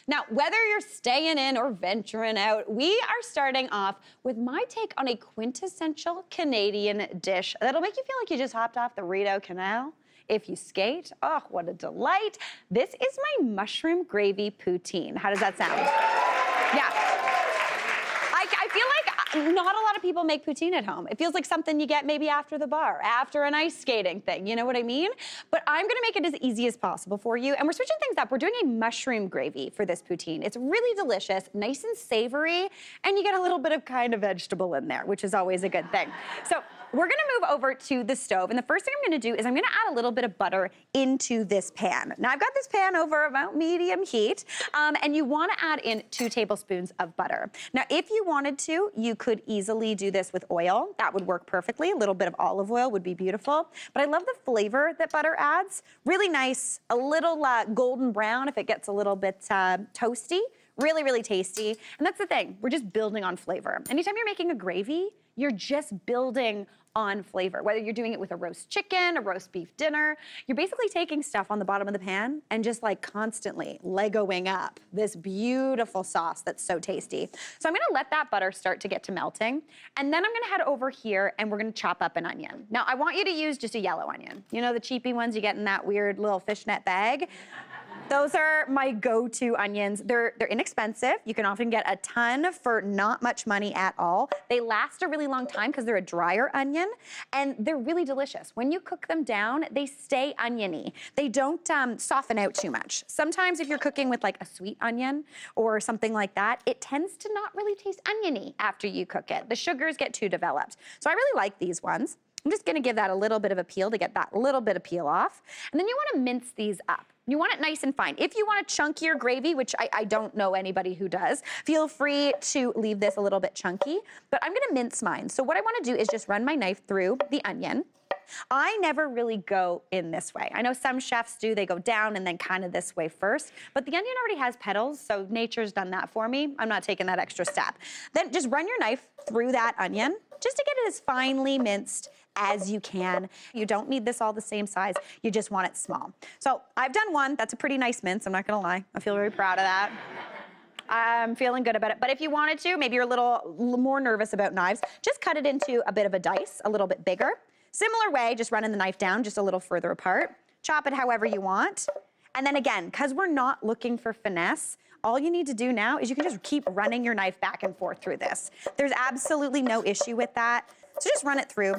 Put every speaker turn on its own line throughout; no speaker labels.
Now, whether you're staying in or venturing out, we are starting off with my take on a quintessential Canadian dish that'll make you feel like you just hopped off the Rideau Canal. If you skate, oh, what a delight. This is my mushroom gravy poutine. How does that sound? Yeah. I feel like not a lot of people make poutine at home. It feels like something you get maybe after the bar, after an ice skating thing, you know what I mean? But I'm gonna make it as easy as possible for you, and we're switching things up. We're doing a mushroom gravy for this poutine. It's really delicious, nice and savory, and you get a little bit of kind of vegetable in there, which is always a good thing. So we're gonna move over to the stove, and the first thing I'm gonna do is I'm gonna add a little bit of butter into this pan. Now I've got this pan over about medium heat, and you wanna add in 2 tablespoons of butter. Now if you wanted to, you could easily do this with oil. That would work perfectly. A little bit of olive oil would be beautiful. But I love the flavor that butter adds. Really nice, a little golden brown if it gets a little bit toasty. Really, really tasty. And that's the thing, we're just building on flavor. Anytime you're making a gravy, you're just building on flavor. Whether you're doing it with a roast chicken, a roast beef dinner, you're basically taking stuff on the bottom of the pan and just like constantly Legoing up this beautiful sauce that's so tasty. So I'm gonna let that butter start to get to melting, and then I'm gonna head over here and we're gonna chop up an onion. Now I want you to use just a yellow onion. You know the cheapy ones you get in that weird little fishnet bag? Those are my go-to onions. They're inexpensive. You can often get a ton for not much money at all. They last a really long time because they're a drier onion, and they're really delicious. When you cook them down, they stay oniony. They don't soften out too much. Sometimes if you're cooking with like a sweet onion or something like that, it tends to not really taste oniony after you cook it. The sugars get too developed. So I really like these ones. I'm just gonna give that a little bit of a peel to get that little bit of peel off. And then you wanna mince these up. You want it nice and fine. If you want a chunkier gravy, which I don't know anybody who does, feel free to leave this a little bit chunky, but I'm gonna mince mine. So what I wanna do is just run my knife through the onion. I never really go in this way. I know some chefs do, they go down and then kind of this way first, but the onion already has petals, so nature's done that for me. I'm not taking that extra step. Then just run your knife through that onion, just to get it as finely minced as you can. You don't need this all the same size, you just want it small. So I've done one, that's a pretty nice mince, I'm not gonna lie. I feel very proud of that. I'm feeling good about it. But if you wanted to, maybe you're a little more nervous about knives, just cut it into a bit of a dice, a little bit bigger. Similar way, just running the knife down just a little further apart. Chop it however you want. And then again, because we're not looking for finesse, all you need to do now is you can just keep running your knife back and forth through this. There's absolutely no issue with that. So just run it through.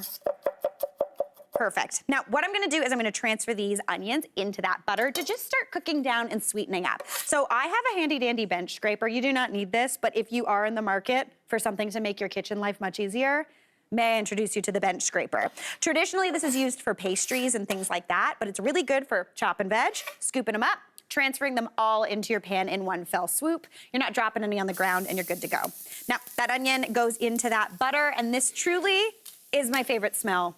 Perfect. Now, what I'm gonna do is I'm gonna transfer these onions into that butter to just start cooking down and sweetening up. So I have a handy dandy bench scraper. You do not need this, but if you are in the market for something to make your kitchen life much easier, may I introduce you to the bench scraper. Traditionally, this is used for pastries and things like that, but it's really good for chopping veg, scooping them up, transferring them all into your pan in one fell swoop. You're not dropping any on the ground and you're good to go. Now, that onion goes into that butter, and this truly is my favorite smell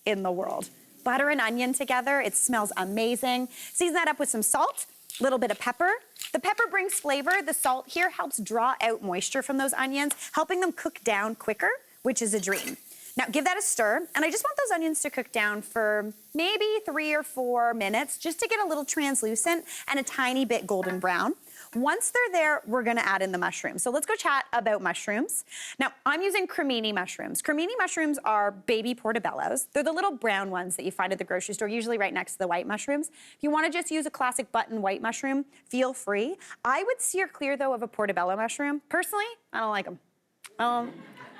in the world. Butter and onion together, it smells amazing. Season that up with some salt, a little bit of pepper. The pepper brings flavor. The salt here helps draw out moisture from those onions, helping them cook down quicker, which is a dream. Now give that a stir, and I just want those onions to cook down for maybe 3 or 4 minutes, just to get a little translucent and a tiny bit golden brown. Once they're there, we're gonna add in the mushrooms. So let's go chat about mushrooms. Now, I'm using cremini mushrooms. Cremini mushrooms are baby portobellos. They're the little brown ones that you find at the grocery store, usually right next to the white mushrooms. If you wanna just use a classic button white mushroom, feel free. I would steer clear, though, of a portobello mushroom. Personally, I don't like them.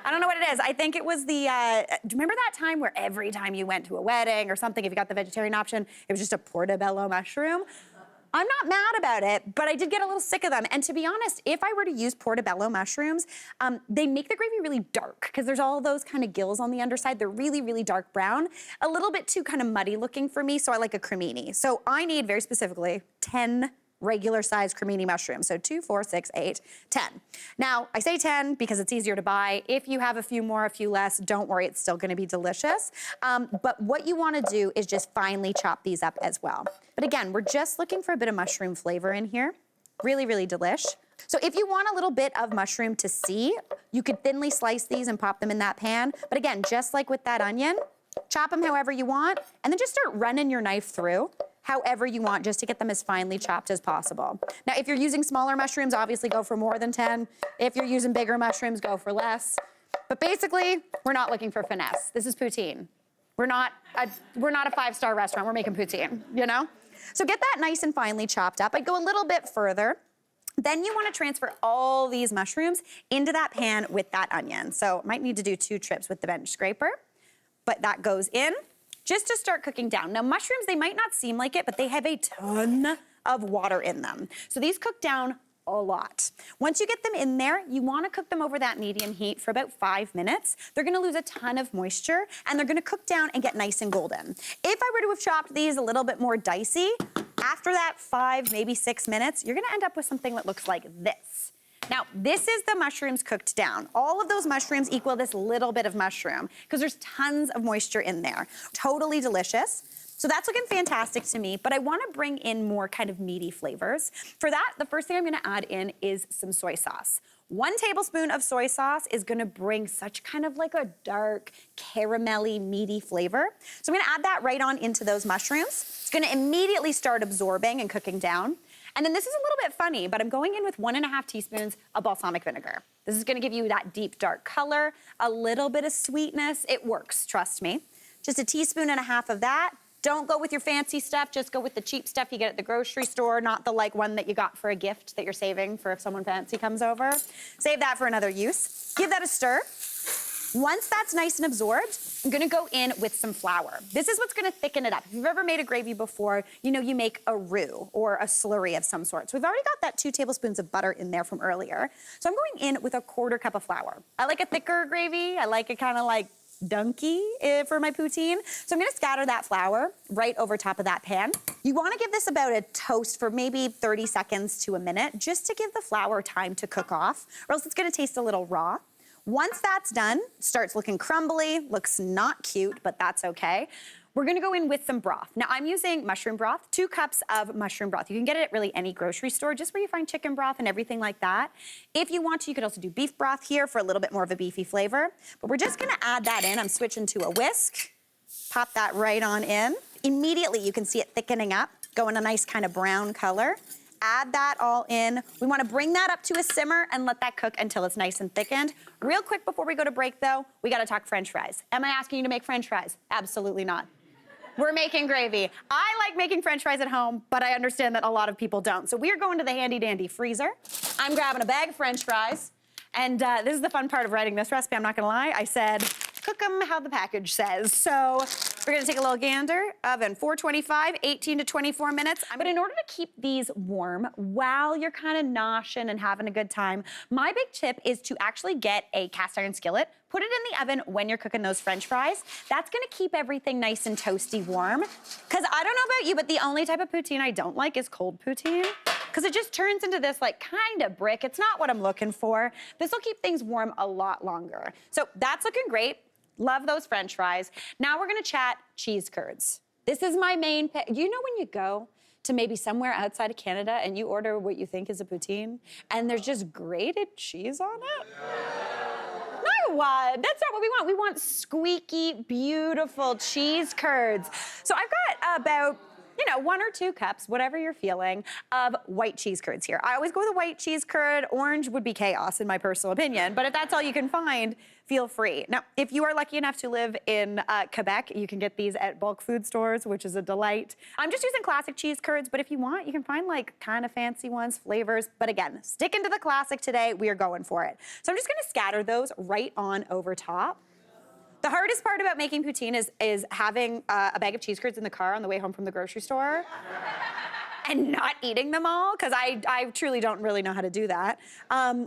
I don't know what it is. I think it was the, do you remember that time where every time you went to a wedding or something, if you got the vegetarian option, it was just a portobello mushroom? I'm not mad about it, but I did get a little sick of them. And to be honest, if I were to use portobello mushrooms, they make the gravy really dark because there's all those kind of gills on the underside. They're really, really dark brown, a little bit too kind of muddy looking for me, so I like a cremini. So I need, very specifically, 10 regular size cremini mushrooms. So 2, 4, 6, 8, 10. Now, I say 10 because it's easier to buy. If you have a few more, a few less, don't worry, it's still gonna be delicious. But what you wanna do is just finely chop these up as well. But again, we're just looking for a bit of mushroom flavor in here. Really, really delish. So if you want a little bit of mushroom to see, you could thinly slice these and pop them in that pan. But again, just like with that onion, chop them however you want, and then just start running your knife through. however you want, just to get them as finely chopped as possible. Now, if you're using smaller mushrooms, obviously go for more than 10. If you're using bigger mushrooms, go for less. But basically, we're not looking for finesse. This is poutine. We're not a five-star restaurant. We're making poutine, you know? So get that nice and finely chopped up. I'd go a little bit further. Then you want to transfer all these mushrooms into that pan with that onion. So might need to do 2 trips with the bench scraper, but that goes in just to start cooking down. Now mushrooms, they might not seem like it, but they have a ton of water in them. So these cook down a lot. Once you get them in there, you want to cook them over that medium heat for about 5 minutes. They're going to lose a ton of moisture and they're going to cook down and get nice and golden. If I were to have chopped these a little bit more dicey, after that 5, maybe 6 minutes, you're going to end up with something that looks like this. Now, this is the mushrooms cooked down. All of those mushrooms equal this little bit of mushroom because there's tons of moisture in there. Totally delicious. So that's looking fantastic to me, but I want to bring in more kind of meaty flavors. For that, the first thing I'm going to add in is some soy sauce. 1 tablespoon of soy sauce is going to bring such kind of like a dark, caramelly, meaty flavor. So I'm going to add that right on into those mushrooms. It's going to immediately start absorbing and cooking down. And then this is a little bit funny, but I'm going in with 1.5 teaspoons of balsamic vinegar. This is going to give you that deep, dark color, a little bit of sweetness. It works, trust me. Just 1.5 teaspoons of that. Don't go with your fancy stuff, just go with the cheap stuff you get at the grocery store, not the like one that you got for a gift that you're saving for if someone fancy comes over. Save that for another use. Give that a stir. Once that's nice and absorbed, I'm gonna go in with some flour. This is what's gonna thicken it up. If you've ever made a gravy before, you know you make a roux or a slurry of some sort. So we've already got that 2 tablespoons of butter in there from earlier. So I'm going in with a 1/4 cup of flour. I like a thicker gravy. I like it kind of like dunky for my poutine. So I'm gonna scatter that flour right over top of that pan. You wanna give this about a toast for maybe 30 seconds to a minute, just to give the flour time to cook off, or else it's gonna taste a little raw. Once that's done, starts looking crumbly, looks not cute, but that's okay. We're gonna go in with some broth. Now I'm using mushroom broth, 2 cups of mushroom broth. You can get it at really any grocery store, just where you find chicken broth and everything like that. If you want to, you could also do beef broth here for a little bit more of a beefy flavor. But we're just gonna add that in. I'm switching to a whisk. Pop that right on in. Immediately you can see it thickening up, going a nice kind of brown color. Add that all in. We wanna bring that up to a simmer and let that cook until it's nice and thickened. Real quick before we go to break though, we gotta talk French fries. Am I asking you to make French fries? Absolutely not. We're making gravy. I like making French fries at home, but I understand that a lot of people don't. So we're going to the handy dandy freezer. I'm grabbing a bag of French fries. And this is the fun part of writing this recipe, I'm not gonna lie. I said, cook them how the package says. So we're gonna take a little gander. Oven 425, 18 to 24 minutes. But in order to keep these warm while you're kind of noshing and having a good time, my big tip is to actually get a cast iron skillet, put it in the oven when you're cooking those French fries. That's gonna keep everything nice and toasty warm. Cause I don't know about you, but the only type of poutine I don't like is cold poutine. Because it just turns into this like kind of brick. It's not what I'm looking for. This will keep things warm a lot longer. So that's looking great. Love those French fries. Now we're gonna chat cheese curds. This is my main pick. You know when you go to maybe somewhere outside of Canada and you order what you think is a poutine and there's just grated cheese on it? No, what? That's not what we want. We want squeaky, beautiful cheese curds. So I've got about 1 or 2 cups, whatever you're feeling, of white cheese curds here. I always go with a white cheese curd. Orange would be chaos in my personal opinion, but if that's all you can find, feel free. Now, if you are lucky enough to live in Quebec, you can get these at bulk food stores, which is a delight. I'm just using classic cheese curds, but if you want, you can find like kind of fancy ones, flavors. But again, sticking to the classic today, we are going for it. So I'm just gonna scatter those right on over top. The hardest part about making poutine is having a bag of cheese curds in the car on the way home from the grocery store and not eating them all, because I truly don't really know how to do that.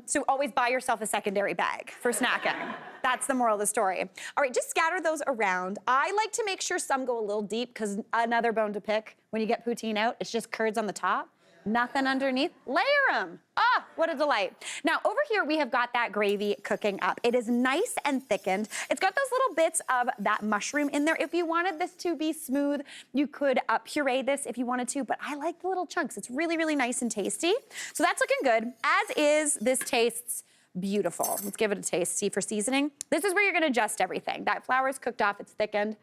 So always buy yourself a secondary bag for snacking. That's the moral of the story. All right, just scatter those around. I like to make sure some go a little deep, because another bone to pick when you get poutine out, it's just curds on the top. Nothing underneath, layer them. Ah, what a delight. Now over here we have got that gravy cooking up. It is nice and thickened. It's got those little bits of that mushroom in there. If you wanted this to be smooth, you could puree this if you wanted to, but I like the little chunks. It's really, really nice and tasty. So that's looking good. As is, this tastes beautiful. Let's give it a taste, see for seasoning. This is where you're gonna adjust everything. That flour is cooked off, it's thickened.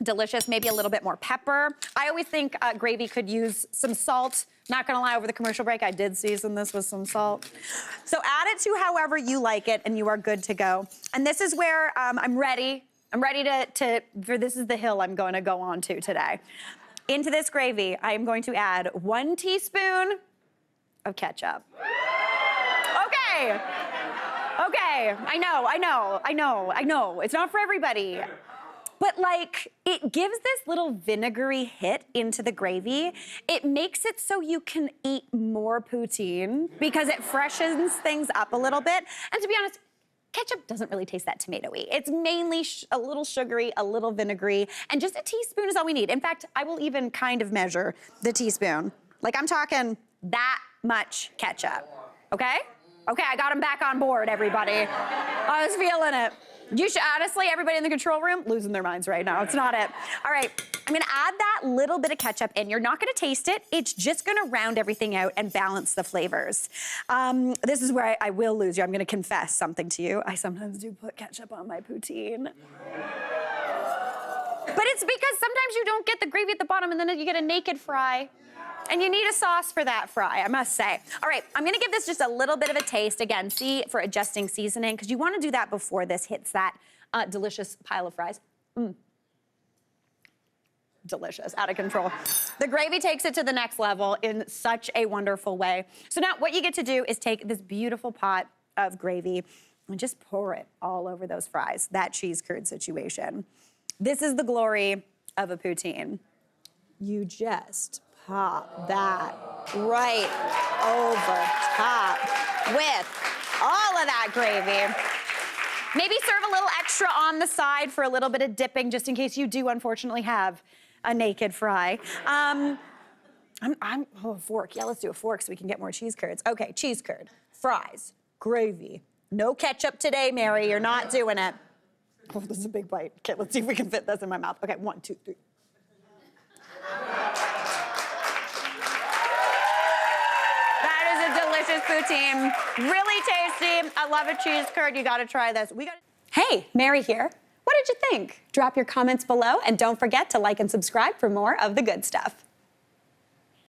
delicious, maybe a little bit more pepper. I always think gravy could use some salt. Not gonna lie, over the commercial break, I did season this with some salt. So add it to however you like it and you are good to go. And this is where I'm ready. I'm ready for this is the hill I'm going to go on to today. Into this gravy, I am going to add 1 teaspoon of ketchup. Okay. Okay, I know. It's not for everybody. But like, it gives this little vinegary hit into the gravy. It makes it so you can eat more poutine because it freshens things up a little bit. And to be honest, ketchup doesn't really taste that tomatoey. It's mainly a little sugary, a little vinegary, and just a teaspoon is all we need. In fact, I will even kind of measure the teaspoon. Like, I'm talking that much ketchup, okay? Okay, I got him back on board, everybody. I was feeling it. You should, honestly, everybody in the control room, losing their minds right now. It's not it. All right, I'm gonna add that little bit of ketchup in. You're not gonna taste it. It's just gonna round everything out and balance the flavors. This is where I will lose you. I'm gonna confess something to you. I sometimes do put ketchup on my poutine. But it's because sometimes you don't get the gravy at the bottom and then you get a naked fry. And you need a sauce for that fry, I must say. All right, I'm gonna give this just a little bit of a taste. Again, see for adjusting seasoning, because you wanna do that before this hits that delicious pile of fries. Delicious, out of control. The gravy takes it to the next level in such a wonderful way. So now what you get to do is take this beautiful pot of gravy and just pour it all over those fries, that cheese curd situation. This is the glory of a poutine. You just pop that right over top with all of that gravy. Maybe serve a little extra on the side for a little bit of dipping, just in case you do unfortunately have a naked fry. Oh, a fork. Yeah, let's do a fork so we can get more cheese curds. Okay, cheese curd, fries, gravy. No ketchup today, Mary. You're not doing it. Oh, this is a big bite. Okay, let's see if we can fit this in my mouth. Okay, 1, 2, 3. Poutine, really tasty. I love a cheese curd. You gotta try this. Hey, Mary here. What did you think? Drop your comments below and don't forget to like and subscribe for more of the good stuff.